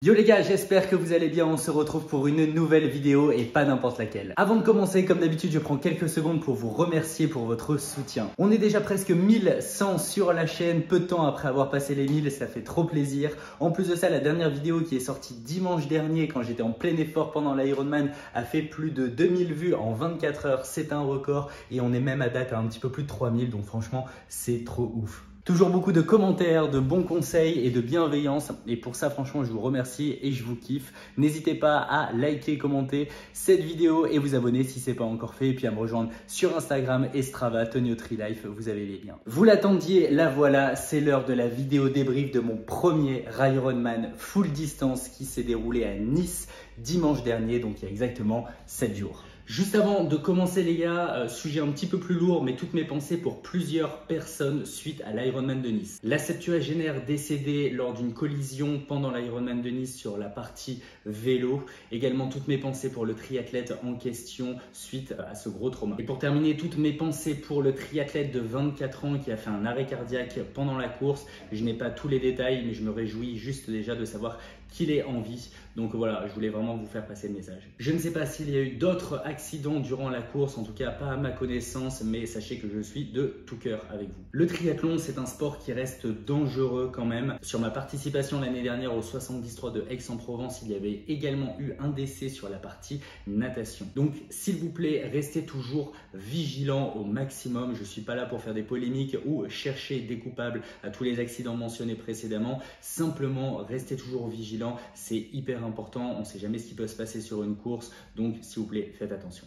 Yo les gars, j'espère que vous allez bien, on se retrouve pour une nouvelle vidéo et pas n'importe laquelle. Avant de commencer, comme d'habitude, je prends quelques secondes pour vous remercier pour votre soutien. On est déjà presque 1100 sur la chaîne, peu de temps après avoir passé les 1000, ça fait trop plaisir. En plus de ça, la dernière vidéo qui est sortie dimanche dernier, quand j'étais en plein effort pendant l'Ironman, a fait plus de 2000 vues en 24 heures, c'est un record. Et on est même à date à un petit peu plus de 3000, donc franchement, c'est trop ouf. Toujours beaucoup de commentaires, de bons conseils et de bienveillance. Et pour ça, franchement, je vous remercie et je vous kiffe. N'hésitez pas à liker, commenter cette vidéo et vous abonner si ce n'est pas encore fait. Et puis à me rejoindre sur Instagram et Strava, Tonio Tree Life, vous avez les liens. Vous l'attendiez, la voilà, c'est l'heure de la vidéo débrief de mon premier Ironman full distance qui s'est déroulé à Nice dimanche dernier, donc il y a exactement 7 jours. Juste avant de commencer les gars, sujet un petit peu plus lourd, mais toutes mes pensées pour plusieurs personnes suite à l'Ironman de Nice. La septuagénaire décédée lors d'une collision pendant l'Ironman de Nice sur la partie vélo. Également toutes mes pensées pour le triathlète en question suite à ce gros trauma. Et pour terminer, toutes mes pensées pour le triathlète de 24 ans qui a fait un arrêt cardiaque pendant la course. Je n'ai pas tous les détails, mais je me réjouis juste déjà de savoir qu'il est en vie. Donc voilà, je voulais vraiment vous faire passer le message. Je ne sais pas s'il y a eu d'autres accidents durant la course, en tout cas pas à ma connaissance, mais sachez que je suis de tout cœur avec vous. Le triathlon, c'est un sport qui reste dangereux quand même. Sur ma participation l'année dernière au 73 de Aix-en-Provence, il y avait également eu un décès sur la partie natation. Donc s'il vous plaît, restez toujours vigilants au maximum. Je ne suis pas là pour faire des polémiques ou chercher des coupables à tous les accidents mentionnés précédemment. Simplement, restez toujours vigilants. C'est hyper important, on ne sait jamais ce qui peut se passer sur une course, donc s'il vous plaît, faites attention.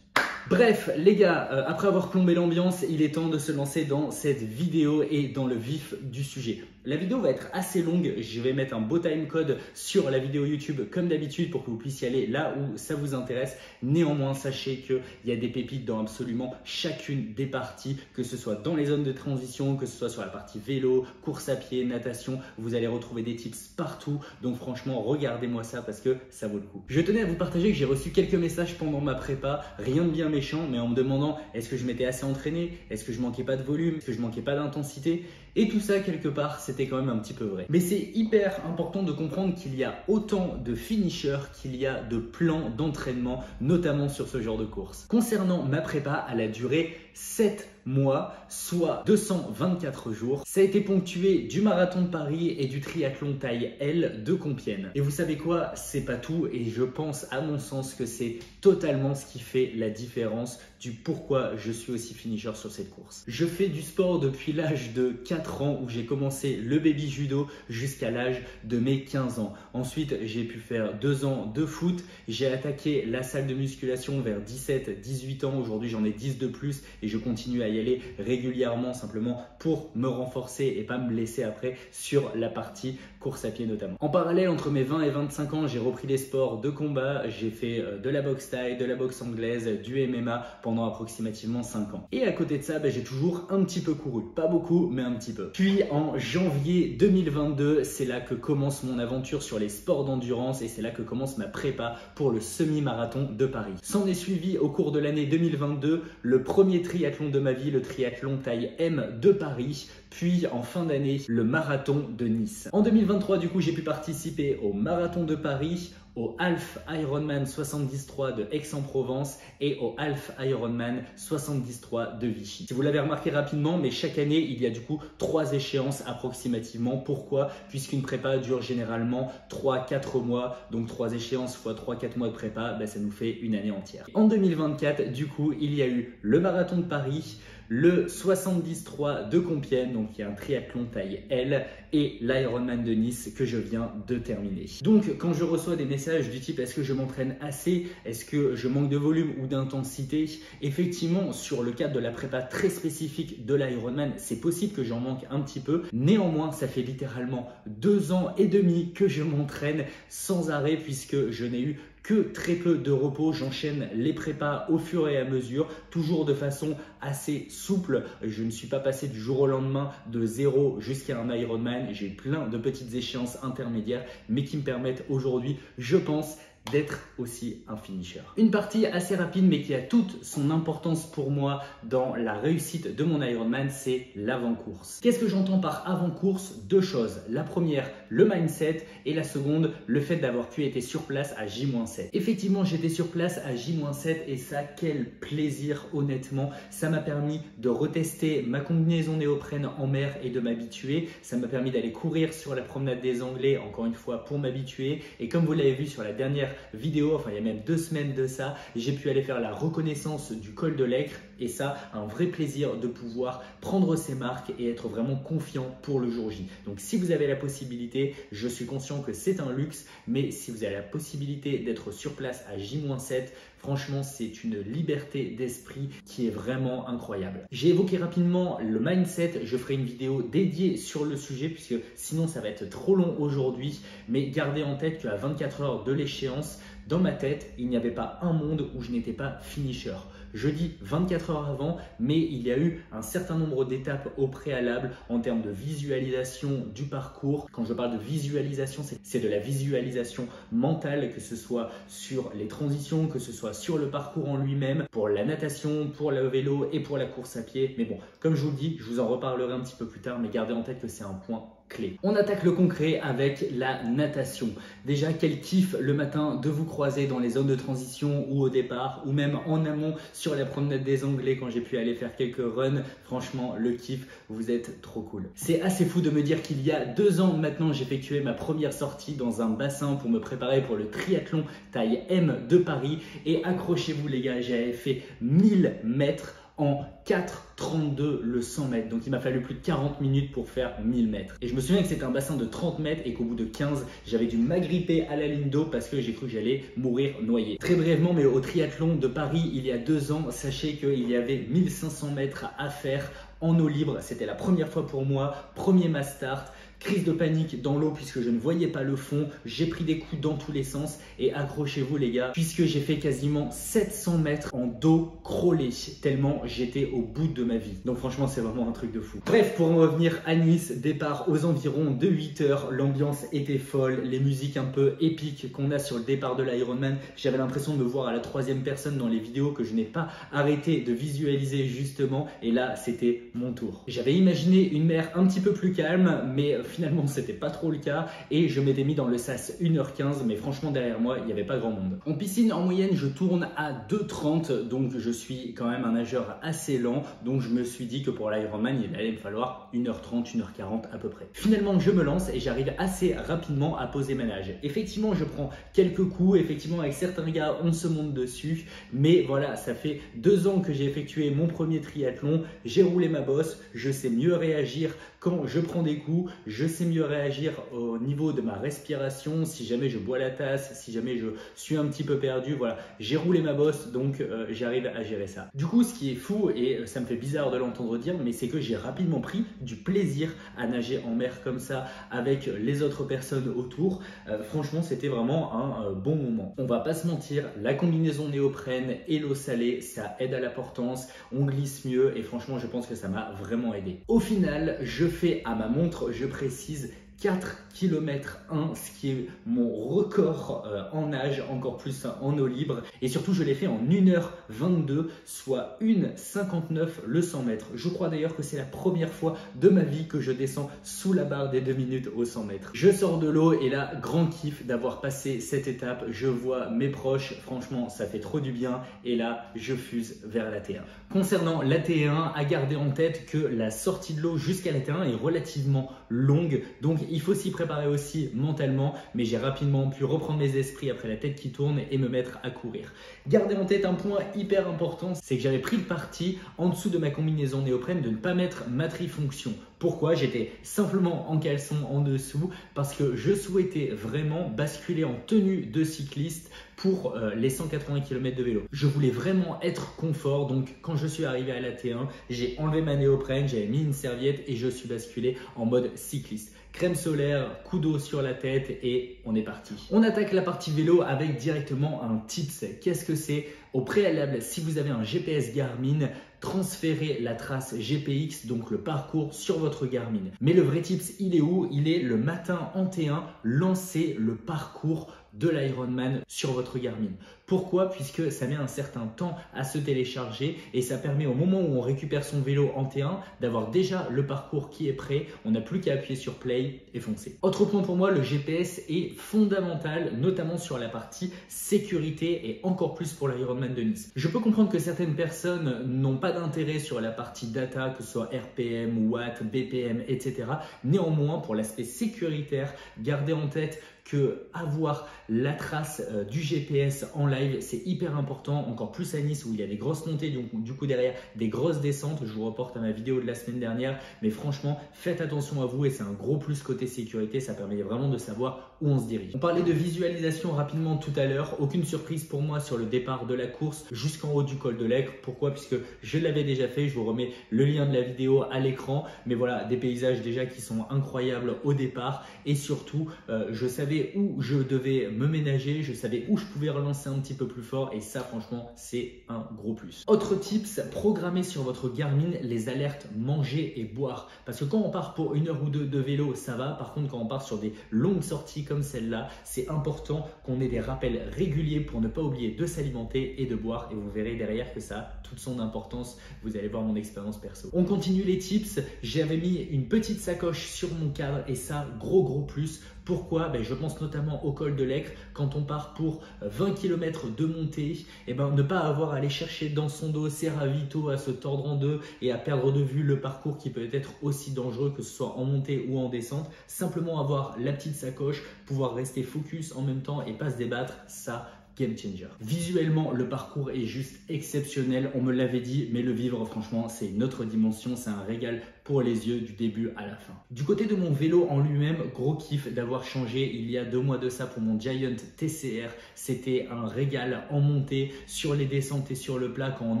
Bref les gars, après avoir plombé l'ambiance, il est temps de se lancer dans cette vidéo et dans le vif du sujet. La vidéo va être assez longue, je vais mettre un beau timecode sur la vidéo YouTube comme d'habitude pour que vous puissiez aller là où ça vous intéresse. Néanmoins, sachez qu'il y a des pépites dans absolument chacune des parties, que ce soit dans les zones de transition, que ce soit sur la partie vélo, course à pied, natation, vous allez retrouver des tips partout. Donc franchement, regardez-moi ça parce que ça vaut le coup. Je tenais à vous partager que j'ai reçu quelques messages pendant ma prépa, rien de bien méchant, mais en me demandant est-ce que je m'étais assez entraîné, est-ce que je manquais pas de volume, est-ce que je manquais pas d'intensité, et tout ça quelque part c'était quand même un petit peu vrai. Mais c'est hyper important de comprendre qu'il y a autant de finishers qu'il y a de plans d'entraînement, notamment sur ce genre de course. Concernant ma prépa, elle a duré 7 mois, soit 224 jours. Ça a été ponctué du marathon de Paris et du triathlon taille L de Compiègne. Et vous savez quoi? C'est pas tout et je pense à mon sens que c'est totalement ce qui fait la différence du pourquoi je suis aussi finisher sur cette course. Je fais du sport depuis l'âge de 4 ans où j'ai commencé le baby judo jusqu'à l'âge de mes 15 ans. Ensuite, j'ai pu faire 2 ans de foot. J'ai attaqué la salle de musculation vers 17-18 ans. Aujourd'hui, j'en ai 10 de plus et je continue à y aller régulièrement simplement pour me renforcer et pas me blesser après sur la partie course à pied notamment. En parallèle, entre mes 20 et 25 ans, j'ai repris les sports de combat. J'ai fait de la boxe thaï, de la boxe anglaise, du MMA pendant approximativement 5 ans. Et à côté de ça, j'ai toujours un petit peu couru. Pas beaucoup, mais un petit peu. Puis en janvier 2022, c'est là que commence mon aventure sur les sports d'endurance et c'est là que commence ma prépa pour le semi-marathon de Paris. S'en est suivi au cours de l'année 2022 le premier triathlon de ma vie, le triathlon taille M de Paris, puis en fin d'année, le marathon de Nice. En 2023, du coup, j'ai pu participer au marathon de Paris, au Half Ironman 73 de Aix-en-Provence et au Half Ironman 73 de Vichy. Si vous l'avez remarqué rapidement, mais chaque année, il y a du coup 3 échéances approximativement. Pourquoi? Puisqu'une prépa dure généralement 3-4 mois, donc 3 échéances fois 3-4 mois de prépa, ça nous fait une année entière. En 2024, du coup, il y a eu le marathon de Paris, le 73 de Compiègne, donc qui est un triathlon taille L, et l'Ironman de Nice que je viens de terminer. Donc quand je reçois des messages du type est-ce que je m'entraîne assez, est-ce que je manque de volume ou d'intensité, effectivement sur le cadre de la prépa très spécifique de l'Ironman, c'est possible que j'en manque un petit peu. Néanmoins, ça fait littéralement 2 ans et demi que je m'entraîne sans arrêt puisque je n'ai eu que très peu de repos. J'enchaîne les prépas au fur et à mesure, toujours de façon assez souple. Je ne suis pas passé du jour au lendemain de 0 jusqu'à un Ironman. J'ai plein de petites échéances intermédiaires, mais qui me permettent aujourd'hui, je pense, d'être aussi un finisher. Une partie assez rapide mais qui a toute son importance pour moi dans la réussite de mon Ironman, c'est l'avant-course. Qu'est-ce que j'entends par avant-course? Deux choses. La première, le mindset, et la seconde, le fait d'avoir pu être sur place à J-7. Effectivement, j'étais sur place à J-7 et ça, quel plaisir honnêtement. Ça m'a permis de retester ma combinaison néoprène en mer et de m'habituer. Ça m'a permis d'aller courir sur la promenade des Anglais, encore une fois pour m'habituer. Et comme vous l'avez vu sur la dernière vidéo, enfin il y a même 2 semaines de ça, j'ai pu aller faire la reconnaissance du col de l'Aicre et ça, un vrai plaisir de pouvoir prendre ses marques et être vraiment confiant pour le jour J. Donc si vous avez la possibilité, je suis conscient que c'est un luxe, mais si vous avez la possibilité d'être sur place à J-7, franchement, c'est une liberté d'esprit qui est vraiment incroyable. J'ai évoqué rapidement le mindset, je ferai une vidéo dédiée sur le sujet puisque sinon ça va être trop long aujourd'hui, mais gardez en tête qu'à 24 heures de l'échéance, dans ma tête, il n'y avait pas un monde où je n'étais pas finisher. Je dis 24 heures avant, mais il y a eu un certain nombre d'étapes au préalable en termes de visualisation du parcours. Quand je parle de visualisation, c'est de la visualisation mentale, que ce soit sur les transitions, que ce soit sur le parcours en lui-même, pour la natation, pour le vélo et pour la course à pied. Mais bon, comme je vous le dis, je vous en reparlerai un petit peu plus tard, mais gardez en tête que c'est un point clé. On attaque le concret avec la natation. Déjà, quel kiff le matin de vous croiser dans les zones de transition ou au départ ou même en amont sur la promenade des Anglais quand j'ai pu aller faire quelques runs. Franchement, le kiff, vous êtes trop cool. C'est assez fou de me dire qu'il y a 2 ans maintenant, j'effectuais ma première sortie dans un bassin pour me préparer pour le triathlon taille M de Paris et accrochez-vous les gars, j'avais fait 1000 mètres en 4,32 le 100 mètres. Donc il m'a fallu plus de 40 minutes pour faire 1000 mètres. Et je me souviens que c'était un bassin de 30 mètres et qu'au bout de 15, j'avais dû m'agripper à la ligne d'eau parce que j'ai cru que j'allais mourir noyé. Très brièvement, mais au triathlon de Paris, il y a 2 ans, sachez qu'il y avait 1500 mètres à faire en eau libre. C'était la première fois pour moi, premier mass start. Crise de panique dans l'eau puisque je ne voyais pas le fond, j'ai pris des coups dans tous les sens et accrochez-vous les gars puisque j'ai fait quasiment 700 mètres en dos crawlé tellement j'étais au bout de ma vie. Donc franchement c'est vraiment un truc de fou. Bref, pour en revenir à Nice, départ aux environs de 8 heures, l'ambiance était folle, les musiques un peu épiques qu'on a sur le départ de l'Ironman, j'avais l'impression de me voir à la 3e personne dans les vidéos que je n'ai pas arrêté de visualiser justement et là c'était mon tour. J'avais imaginé une mer un petit peu plus calme mais finalement c'était pas trop le cas et je m'étais mis dans le sas 1h15 mais franchement derrière moi il n'y avait pas grand monde. En piscine en moyenne je tourne à 2h30 donc je suis quand même un nageur assez lent donc je me suis dit que pour l'Ironman il allait me falloir 1h30, 1h40 à peu près. Finalement je me lance et j'arrive assez rapidement à poser ma nage. Effectivement je prends quelques coups, effectivement avec certains gars on se monte dessus mais voilà ça fait 2 ans que j'ai effectué mon premier triathlon, j'ai roulé ma bosse, je sais mieux réagir quand je prends des coups, je sais mieux réagir au niveau de ma respiration, si jamais je bois la tasse, si jamais je suis un petit peu perdu, voilà, j'ai roulé ma bosse donc j'arrive à gérer ça. Du coup, ce qui est fou et ça me fait bizarre de l'entendre dire, mais c'est que j'ai rapidement pris du plaisir à nager en mer comme ça avec les autres personnes autour. Franchement, c'était vraiment un bon moment. On va pas se mentir, la combinaison néoprène et l'eau salée, ça aide à la portance, on glisse mieux et franchement, je pense que ça m'a vraiment aidé. Au final, je fais à ma montre, je précise 4 km 1, ce qui est mon record en nage, encore plus en eau libre. Et surtout, je l'ai fait en 1h22, soit 1h59 le 100 mètres. Je crois d'ailleurs que c'est la première fois de ma vie que je descends sous la barre des 2 minutes au 100 mètres. Je sors de l'eau et là, grand kiff d'avoir passé cette étape. Je vois mes proches, franchement, ça fait trop du bien. Et là, je fuse vers la T1. Concernant la T1, à garder en tête que la sortie de l'eau jusqu'à la T1 est relativement longue. Donc, il faut s'y préparer aussi mentalement, mais j'ai rapidement pu reprendre mes esprits après la tête qui tourne et me mettre à courir. Gardez en tête un point hyper important, c'est que j'avais pris le parti en dessous de ma combinaison néoprène de ne pas mettre ma trifonction. Pourquoi? J'étais simplement en caleçon en dessous parce que je souhaitais vraiment basculer en tenue de cycliste pour les 180 km de vélo. Je voulais vraiment être confort, donc quand je suis arrivé à la T1, j'ai enlevé ma néoprène, j'avais mis une serviette et je suis basculé en mode cycliste. Crème solaire, coup d'eau sur la tête et on est parti. On attaque la partie vélo avec directement un tips. Qu'est-ce que c'est? Au préalable, si vous avez un GPS Garmin, transférez la trace GPX, donc le parcours, sur votre Garmin. Mais le vrai tips, il est où? Il est le matin en T1, lancez le parcours de l'Ironman sur votre Garmin. Pourquoi? Puisque ça met un certain temps à se télécharger et ça permet au moment où on récupère son vélo en T1 d'avoir déjà le parcours qui est prêt. On n'a plus qu'à appuyer sur play et foncer. Autre point pour moi, le GPS est fondamental, notamment sur la partie sécurité et encore plus pour l'Ironman de Nice. Je peux comprendre que certaines personnes n'ont pas d'intérêt sur la partie data, que ce soit RPM, Watt, BPM, etc. Néanmoins, pour l'aspect sécuritaire, gardez en tête que avoir la trace du GPS en live, c'est hyper important, encore plus à Nice où il y a des grosses montées, donc du coup derrière des grosses descentes. Je vous reporte à ma vidéo de la semaine dernière, mais franchement, faites attention à vous et c'est un gros plus côté sécurité, ça permet vraiment de savoir où on se dirige. On parlait de visualisation rapidement tout à l'heure, aucune surprise pour moi sur le départ de la course jusqu'en haut du col de l'Aigre. Pourquoi? Puisque je l'avais déjà fait, je vous remets le lien de la vidéo à l'écran, mais voilà, des paysages déjà qui sont incroyables au départ et surtout, je savais où je devais me ménager, je savais où je pouvais relancer un petit peu plus fort et ça franchement c'est un gros plus. Autre tips, programmez sur votre Garmin les alertes manger et boire parce que quand on part pour 1 heure ou 2 de vélo ça va, par contre quand on part sur des longues sorties comme celle-là, c'est important qu'on ait des rappels réguliers pour ne pas oublier de s'alimenter et de boire et vous verrez derrière que ça a toute son importance, vous allez voir mon expérience perso. On continue les tips, j'avais mis une petite sacoche sur mon cadre et ça gros plus. Pourquoi? Je pense notamment au col de l'Aigre, quand on part pour 20 km de montée, ne pas avoir à aller chercher dans son dos ses ravitaux, à se tordre en deux et à perdre de vue le parcours qui peut être aussi dangereux que ce soit en montée ou en descente. Simplement avoir la petite sacoche, pouvoir rester focus en même temps et pas se débattre, ça game changer. Visuellement, le parcours est juste exceptionnel, on me l'avait dit, mais le vivre, franchement, c'est une autre dimension, c'est un régal pour les yeux du début à la fin. Du côté de mon vélo en lui-même, gros kiff d'avoir changé il y a 2 mois de ça pour mon Giant TCR. C'était un régal en montée, sur les descentes et sur le plat, quand on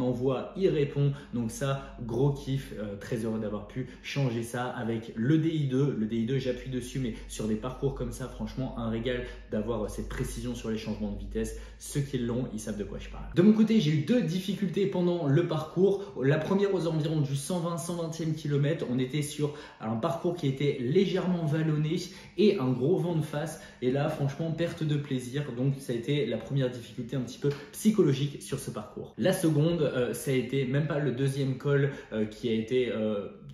envoie, il répond. Donc ça, gros kiff, très heureux d'avoir pu changer ça avec le DI2. Le DI2, j'appuie dessus, mais sur des parcours comme ça, franchement, un régal d'avoir cette précision sur les changements de vitesse. Ceux qui l'ont, ils savent de quoi je parle. De mon côté, j'ai eu 2 difficultés pendant le parcours. La première aux environs du 120-120e kilomètre. On était sur un parcours qui était légèrement vallonné et un gros vent de face. Et là, franchement, perte de plaisir. Donc, ça a été la première difficulté un petit peu psychologique sur ce parcours. La seconde, ça a été même pas le 2e col qui a été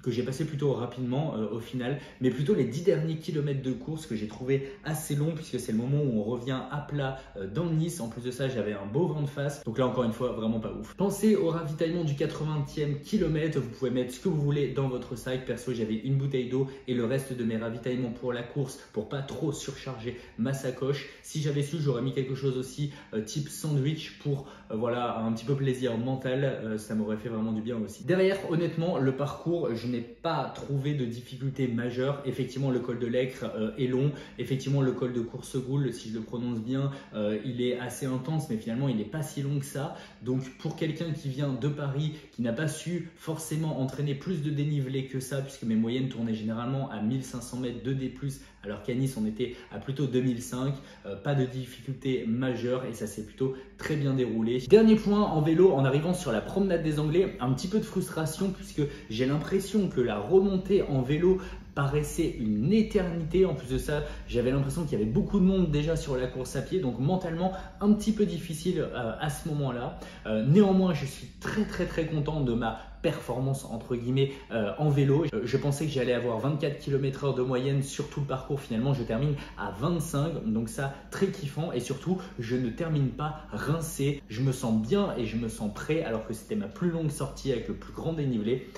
que j'ai passé plutôt rapidement au final, mais plutôt les 10 derniers kilomètres de course que j'ai trouvé assez long puisque c'est le moment où on revient à plat dans Nice. En plus de ça, j'avais un beau vent de face. Donc là, encore une fois, vraiment pas ouf. Pensez au ravitaillement du 80e kilomètre. Vous pouvez mettre ce que vous voulez dans votre sac. Perso, j'avais une bouteille d'eau et le reste de mes ravitaillements pour la course pour pas trop surcharger ma sacoche. Si j'avais su, j'aurais mis quelque chose aussi type sandwich pour voilà, un petit peu plaisir mental. Ça m'aurait fait vraiment du bien aussi. Derrière, honnêtement, le parcours, je n'ai pas trouvé de difficulté majeure. Effectivement, le col de l'Aigre est long. Effectivement, le col de Coursegoule, si je le prononce bien, il est assez intense, mais finalement, il n'est pas si long que ça. Donc, pour quelqu'un qui vient de Paris, qui n'a pas su forcément entraîner plus de dénivelé que ça, puisque mes moyennes tournaient généralement à 1500 mètres de D+, alors qu'à Nice, on était à plutôt 2005. Pas de difficulté majeure et ça s'est plutôt très bien déroulé. Dernier point en vélo, en arrivant sur la promenade des Anglais, un petit peu de frustration puisque j'ai l'impression que la remontée en vélo paraissait une éternité. En plus de ça, j'avais l'impression qu'il y avait beaucoup de monde déjà sur la course à pied, donc mentalement un petit peu difficile à ce moment-là. Néanmoins, je suis très content de ma performance entre guillemets en vélo. Je pensais que j'allais avoir 24 km/h de moyenne sur tout le parcours. Finalement, je termine à 25, donc ça, très kiffant et surtout, je ne termine pas rincé. Je me sens bien et je me sens prêt alors que c'était ma plus longue sortie avec le plus grand dénivelé.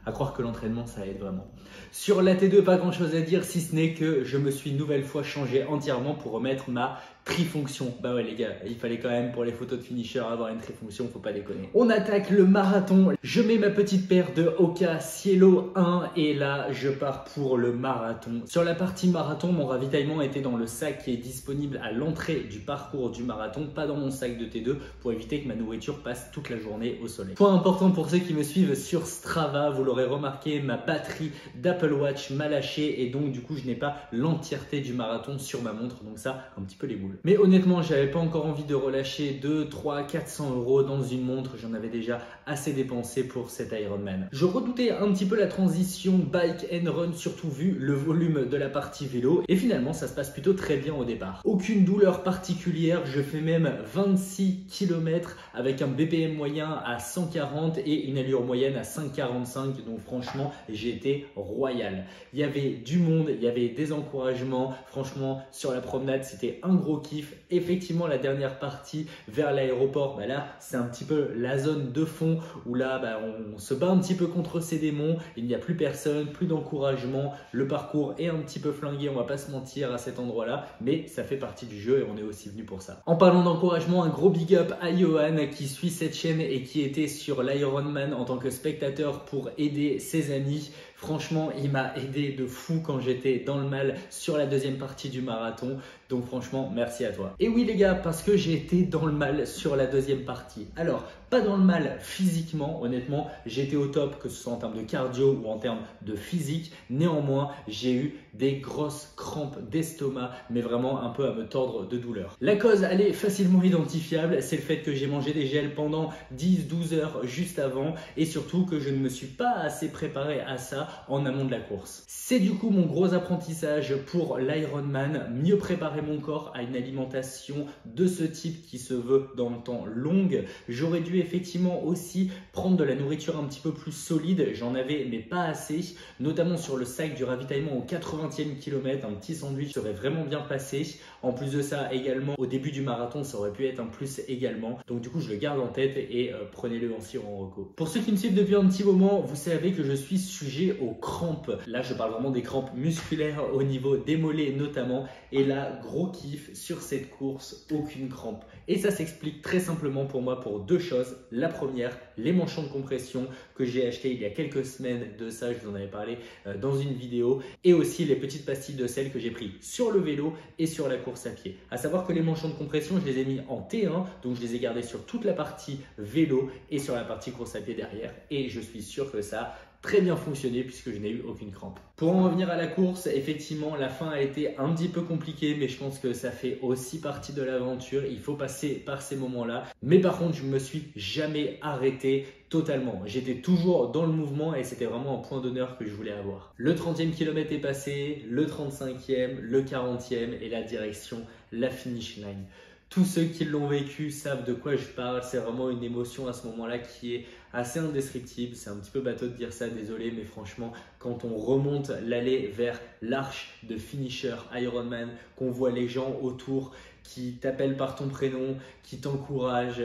À croire que l'entraînement, ça aide vraiment. Sur la T2, pas grand chose à dire si ce n'est que je me suis une nouvelle fois changé entièrement pour remettre ma trifonction. Bah ouais les gars, il fallait quand même pour les photos de finisher avoir une trifonction, faut pas déconner. On attaque le marathon. Je mets ma petite paire de Hoka Cielo 1 et là je pars pour le marathon. Sur la partie marathon, mon ravitaillement était dans le sac qui est disponible à l'entrée du parcours du marathon, pas dans mon sac de T2 pour éviter que ma nourriture passe toute la journée au soleil. Point important pour ceux qui me suivent sur Strava, vous l'aurez remarqué, ma batterie d'Apple Watch m'a lâché et donc du coup je n'ai pas l'entièreté du marathon sur ma montre, donc ça un petit peu les boules. Mais honnêtement, j'avais pas encore envie de relâcher 2, 3, 400 € dans une montre. J'en avais déjà assez dépensé pour cet Ironman. Je redoutais un petit peu la transition bike and run, surtout vu le volume de la partie vélo. Et finalement, ça se passe plutôt très bien au départ. Aucune douleur particulière. Je fais même 26 km avec un BPM moyen à 140 et une allure moyenne à 5,45. Donc franchement, j'ai été royal. Il y avait du monde, il y avait des encouragements. Franchement, sur la promenade, c'était un gros kiff. Effectivement, la dernière partie vers l'aéroport, là, c'est un petit peu la zone de fond où là, on se bat un petit peu contre ces démons. Il n'y a plus personne, plus d'encouragement. Le parcours est un petit peu flingué, on va pas se mentir à cet endroit-là, mais ça fait partie du jeu et on est aussi venu pour ça. En parlant d'encouragement, un gros big up à Johan qui suit cette chaîne et qui était sur l'Ironman en tant que spectateur pour aider ses amis. Franchement, il m'a aidé de fou quand j'étais dans le mal sur la deuxième partie du marathon. Donc franchement, merci à toi. Et oui les gars, parce que j'ai été dans le mal sur la deuxième partie. Alors, pas dans le mal physiquement, honnêtement, j'étais au top, que ce soit en termes de cardio ou en termes de physique. Néanmoins, j'ai eu des grosses crampes d'estomac, mais vraiment un peu à me tordre de douleur. La cause, elle est facilement identifiable, c'est le fait que j'ai mangé des gels pendant 10-12 heures juste avant et surtout que je ne me suis pas assez préparé à ça en amont de la course. C'est du coup mon gros apprentissage pour l'Ironman, mieux préparer mon corps à une alimentation de ce type qui se veut dans le temps longue. J'aurais dû effectivement aussi prendre de la nourriture un petit peu plus solide, j'en avais mais pas assez, notamment sur le sac du ravitaillement au 80e kilomètre, un petit sandwich serait vraiment bien passé. En plus de ça également, au début du marathon, ça aurait pu être un plus également. Donc du coup, je le garde en tête et prenez-le en sirop en reco. Pour ceux qui me suivent depuis un petit moment, vous savez que je suis sujet aux crampes. Là, je parle vraiment des crampes musculaires au niveau des mollets notamment. Et là, gros kiff sur cette course, aucune crampe. Et ça s'explique très simplement pour moi pour deux choses. La première, les manchons de compression que j'ai acheté il y a quelques semaines de ça, je vous en avais parlé dans une vidéo. Et aussi les petites pastilles de sel que j'ai pris sur le vélo et sur la course à pied. À savoir que les manchons de compression, je les ai mis en T1, donc je les ai gardés sur toute la partie vélo et sur la partie course à pied derrière. Et je suis sûr que ça a très bien fonctionné puisque je n'ai eu aucune crampe. Pour en revenir à la course, effectivement, la fin a été un petit peu compliquée, mais je pense que ça fait aussi partie de l'aventure. Il faut passer par ces moments-là. Mais par contre, je ne me suis jamais arrêté totalement. J'étais toujours dans le mouvement et c'était vraiment un point d'honneur que je voulais avoir. Le 30e kilomètre est passé, le 35e, le 40e et la direction, la finish line. Tous ceux qui l'ont vécu savent de quoi je parle. C'est vraiment une émotion à ce moment-là qui est assez indescriptible. C'est un petit peu bateau de dire ça, désolé, mais franchement, quand on remonte l'allée vers l'arche de finisher Ironman, qu'on voit les gens autour qui t'appellent par ton prénom, qui t'encouragent,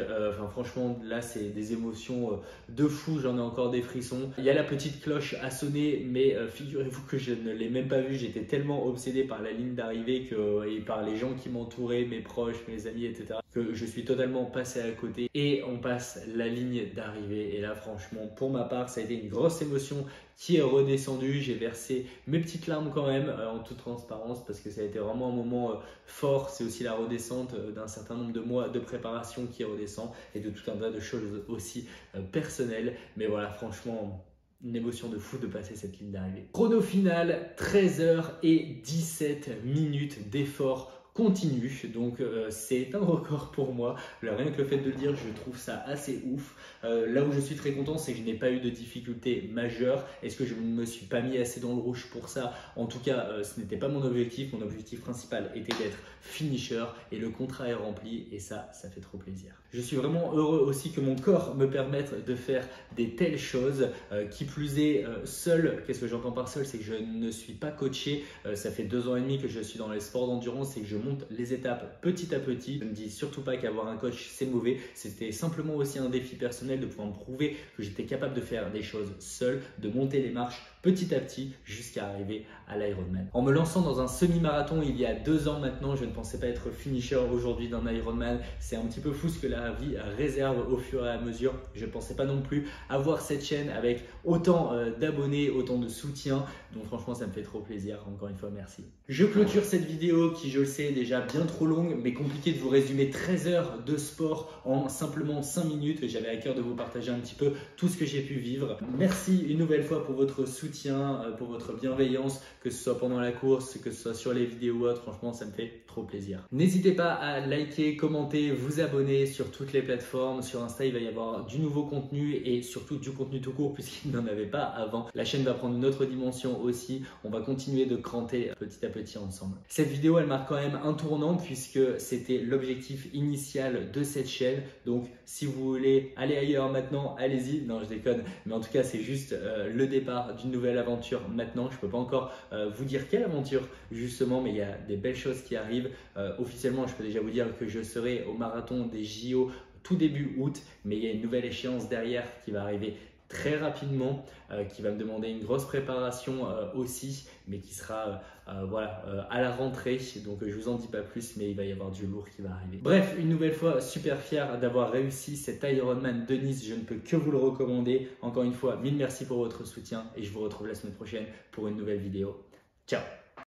franchement, là, c'est des émotions de fou. J'en ai encore des frissons. Il y a la petite cloche à sonner, mais figurez-vous que je ne l'ai même pas vue. J'étais tellement obsédé par la ligne d'arrivée et par les gens qui m'entouraient, mes proches, mes amis, etc., que je suis totalement passé à côté. Et on passe la ligne d'arrivée. Et là, franchement, pour ma part, ça a été une grosse émotion qui est redescendue. J'ai versé mes petites larmes quand même, en toute transparence, parce que ça a été vraiment un moment fort. C'est aussi la redescente d'un certain nombre de mois de préparation qui redescend et de tout un tas de choses aussi personnelles. Mais voilà, franchement, une émotion de fou de passer cette ligne d'arrivée. Chrono final, 13h17 d'effort continue, donc c'est un record pour moi. Rien que le fait de le dire, je trouve ça assez ouf. Là où je suis très content, c'est que je n'ai pas eu de difficultés majeures. Est-ce que je ne me suis pas mis assez dans le rouge pour ça? En tout cas, ce n'était pas mon objectif. Mon objectif principal était d'être finisher et le contrat est rempli et ça fait trop plaisir. Je suis vraiment heureux aussi que mon corps me permette de faire des telles choses. Qui plus est, seul, qu'est-ce que j'entends par seul? C'est que je ne suis pas coaché. Ça fait 2 ans et demi que je suis dans les sports d'endurance et que je monte les étapes petit à petit. Je ne dis surtout pas qu'avoir un coach c'est mauvais, c'était simplement aussi un défi personnel de pouvoir me prouver que j'étais capable de faire des choses seul, de monter les marches petit à petit jusqu'à arriver à l'Ironman. En me lançant dans un semi-marathon il y a 2 ans maintenant, je ne pensais pas être finisher aujourd'hui d'un Ironman. C'est un petit peu fou ce que la vie réserve au fur et à mesure. Je ne pensais pas non plus avoir cette chaîne avec autant d'abonnés, autant de soutien. Donc franchement, ça me fait trop plaisir. Encore une fois, merci. Je clôture cette vidéo qui, je le sais, est déjà bien trop longue, mais compliqué de vous résumer 13 heures de sport en simplement 5 minutes. J'avais à cœur de vous partager un petit peu tout ce que j'ai pu vivre. Merci une nouvelle fois pour votre soutien. soutien, pour votre bienveillance, que ce soit pendant la course, que ce soit sur les vidéos ou autres. Franchement, ça me fait trop plaisir. N'hésitez pas à liker, commenter, vous abonner sur toutes les plateformes. Sur Insta, il va y avoir du nouveau contenu et surtout du contenu tout court puisqu'il n'en avait pas avant. La chaîne va prendre une autre dimension aussi. On va continuer de cranter petit à petit ensemble. Cette vidéo, elle marque quand même un tournant puisque c'était l'objectif initial de cette chaîne. Donc, si vous voulez aller ailleurs maintenant, allez-y. Non, je déconne. Mais en tout cas, c'est juste le départ d'une nouvelle aventure maintenant. Je ne peux pas encore vous dire quelle aventure justement, mais il y a des belles choses qui arrivent. Officiellement, je peux déjà vous dire que je serai au marathon des JO tout début août, mais il y a une nouvelle échéance derrière qui va arriver très rapidement, qui va me demander une grosse préparation aussi, mais qui sera à la rentrée. Donc je vous en dis pas plus, mais il va y avoir du lourd qui va arriver. Bref, une nouvelle fois, super fier d'avoir réussi cet Ironman de Nice. Je ne peux que vous le recommander. Encore une fois, mille merci pour votre soutien et je vous retrouve la semaine prochaine pour une nouvelle vidéo. Ciao!